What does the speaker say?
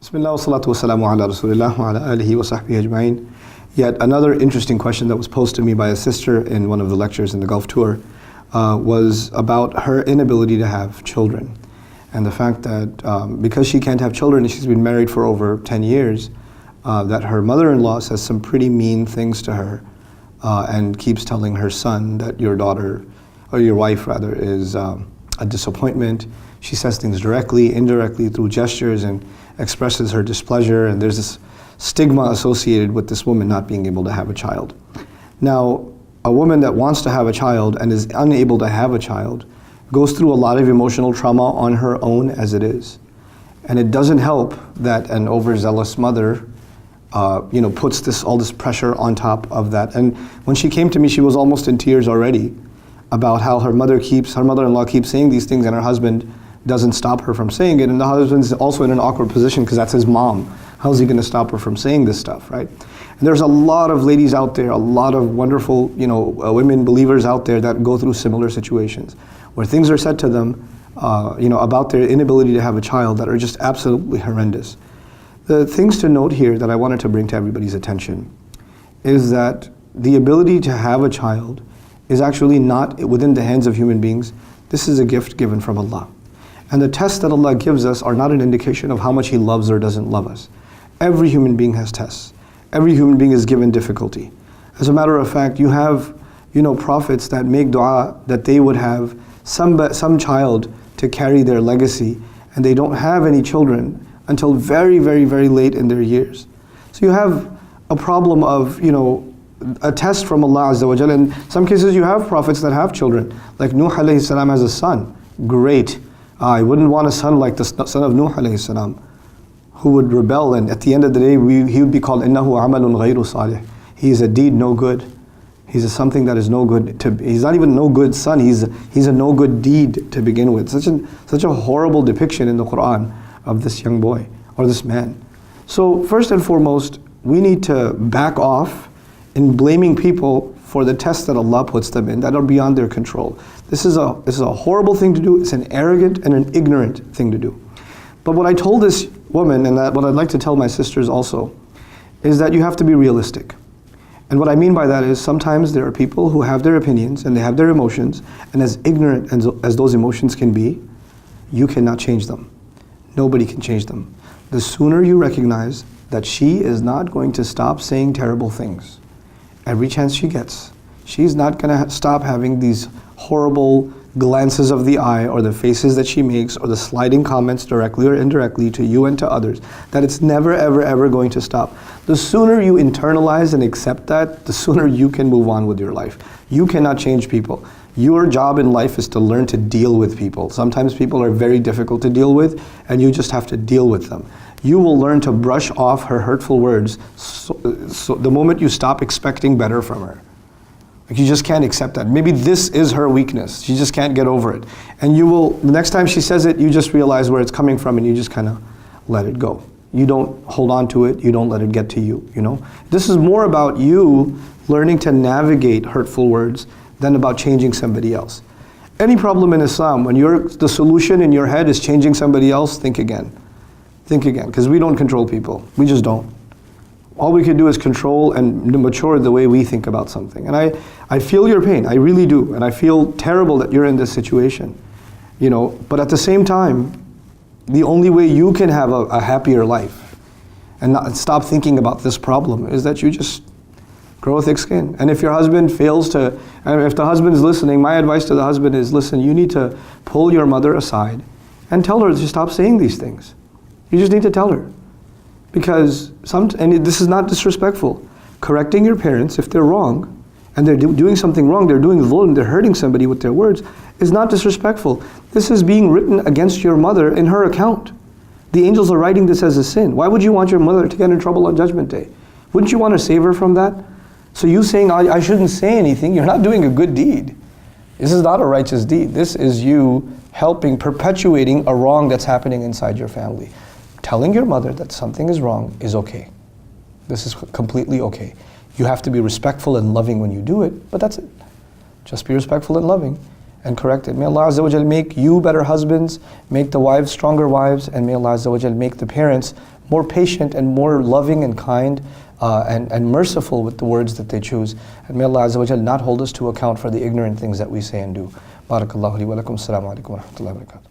Bismillah wa salatu wa salamu ala rasulillah wa ala alihi wa sahbihi ajma'in. Yet another interesting question that was posed to me by a sister in one of the lectures in the Gulf Tour was about her inability to have children. And the fact that because she can't have children, she's been married for over 10 years, that her mother-in-law says some pretty mean things to her and keeps telling her son that your daughter, or your wife rather, is a disappointment. She says things directly, indirectly, through gestures, and expresses her displeasure, and there's this stigma associated with this woman not being able to have a child. Now, a woman that wants to have a child and is unable to have a child goes through a lot of emotional trauma on her own as it is. And it doesn't help that an overzealous mother puts all this pressure on top of that. And when she came to me, she was almost in tears already about how her mother-in-law keeps saying these things and her husband doesn't stop her from saying it, and the husband's also in an awkward position because that's his mom. How's he going to stop her from saying this stuff, right? And there's a lot of ladies out there, a lot of wonderful, women believers out there that go through similar situations where things are said to them, about their inability to have a child that are just absolutely horrendous. The things to note here that I wanted to bring to everybody's attention is that the ability to have a child is actually not within the hands of human beings. This is a gift given from Allah. And the tests that Allah gives us are not an indication of how much He loves or doesn't love us. Every human being has tests. Every human being is given difficulty. As a matter of fact, you have, prophets that make dua that they would have some child to carry their legacy, and they don't have any children until very, very, very late in their years. So you have a problem of, a test from Allah Azza wa Jalla. In some cases you have prophets that have children, like Nuh alayhi salam has a son. Great. I wouldn't want a son like the son of Nuh alayhi salam, who would rebel, and at the end of the day he would be called إِنَّهُ عَمَلٌ غَيْرُ صَالِحٍ. He is a deed no good. He's something that is no good. He's not even no good son, he's a no good deed to begin with. Such a horrible depiction in the Quran of this young boy, or this man. So first and foremost, we need to back off in blaming people for the tests that Allah puts them in that are beyond their control. This is a horrible thing to do. It's an arrogant and an ignorant thing to do. But what I told this woman, and what I'd like to tell my sisters also, is that you have to be realistic. And what I mean by that is sometimes there are people who have their opinions and they have their emotions, and as ignorant as those emotions can be, you cannot change them. Nobody can change them. The sooner you recognize that she is not going to stop saying terrible things, every chance she gets, she's not going to stop having these horrible glances of the eye, or the faces that she makes, or the sliding comments directly or indirectly to you and to others, that it's never, ever, ever going to stop. The sooner you internalize and accept that, the sooner you can move on with your life. You cannot change people. Your job in life is to learn to deal with people. Sometimes people are very difficult to deal with, and you just have to deal with them. You will learn to brush off her hurtful words so the moment you stop expecting better from her. Like, you just can't accept that. Maybe this is her weakness. She just can't get over it. And the next time she says it, you just realize where it's coming from, and you just kind of let it go. You don't hold on to it. You don't let it get to you, This is more about you learning to navigate hurtful words than about changing somebody else. Any problem in Islam, when the solution in your head is changing somebody else, think again. Think again, because we don't control people. We just don't. All we can do is control and mature the way we think about something. And I feel your pain, I really do. And I feel terrible that you're in this situation. But at the same time, the only way you can have a happier life and not stop thinking about this problem is that you just grow a thick skin. And if your husband fails to, and if the husband is listening, my advice to the husband is, listen, you need to pull your mother aside and tell her to stop saying these things. You just need to tell her. Because and this is not disrespectful. Correcting your parents if they're wrong, and they're doing something wrong, they're doing zulm, they're hurting somebody with their words, is not disrespectful. This is being written against your mother in her account. The angels are writing this as a sin. Why would you want your mother to get in trouble on Judgment Day? Wouldn't you want to save her from that? So you saying, I shouldn't say anything, you're not doing a good deed. This is not a righteous deed. This is you perpetuating a wrong that's happening inside your family. Telling your mother that something is wrong is okay. This is completely okay. You have to be respectful and loving when you do it, but that's it. Just be respectful and loving. and correct it. May Allah Azza wa Jal make you better husbands, make the wives stronger wives, and may Allah Azza wa Jal make the parents more patient and more loving and kind and merciful with the words that they choose. And may Allah Azza wa Jal not hold us to account for the ignorant things that we say and do. Barakallahu li wa lakum. Assalamu alaikum wa rahmatullahi wa barakatuh.